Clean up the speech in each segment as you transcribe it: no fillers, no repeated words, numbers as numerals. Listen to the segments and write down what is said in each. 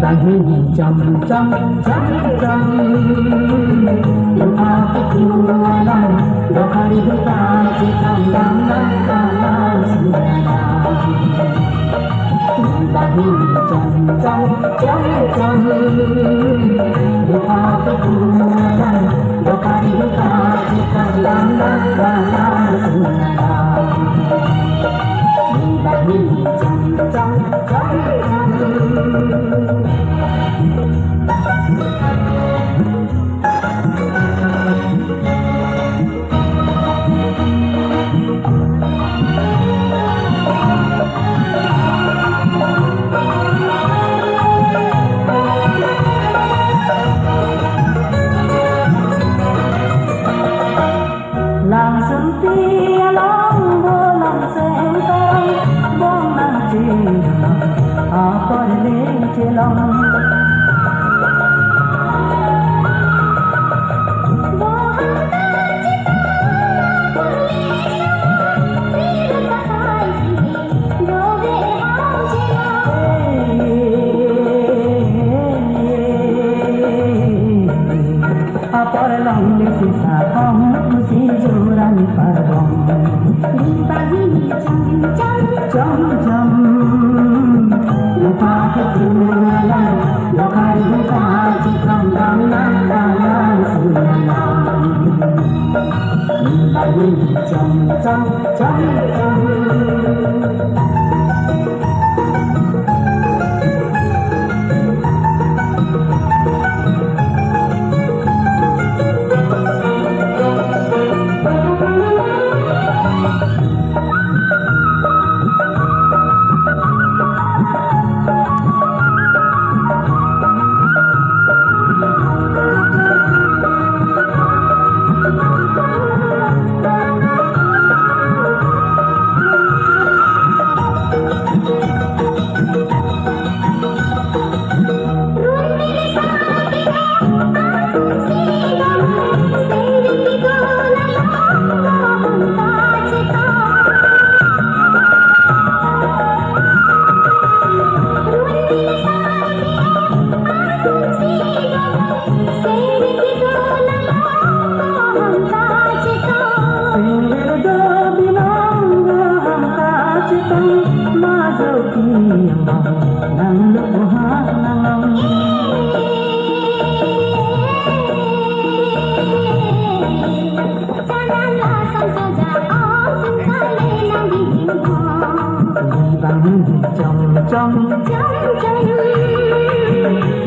Daging jam jam jam jam Aku kualam Dokari duka Cikam dam dam dam Sudah Daging jam jam jam jam Aku kualam Dokari duka Cikam dam dam dam Sudah Daging jam jam jam jam Lang sempia lang bolang sengkang bong nang cilang apa le cilang Apar lang le sisa ham si joran pardon Pagi jam jam jam jam Lupa ketualan Lokari buka Cikam dam dam dam Sunalang Pagi jam jam jam jam Jam jam jam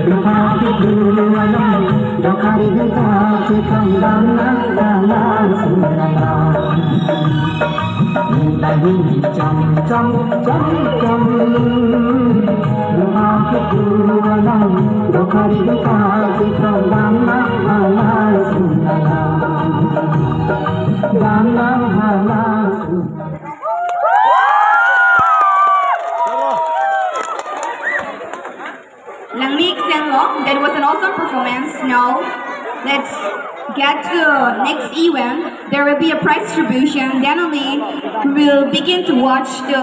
Lupa ketualan Dokari duka Cikam dam dam dam Sunalang Daging jam jam jam jam Lupa ketualan Dokari duka Cikam dam dam dam Sunalang Dam dam dam Langmik Senlok, that was an awesome performance. Now, let's get to the next event. There will be a prize distribution. Then only we will begin to watch the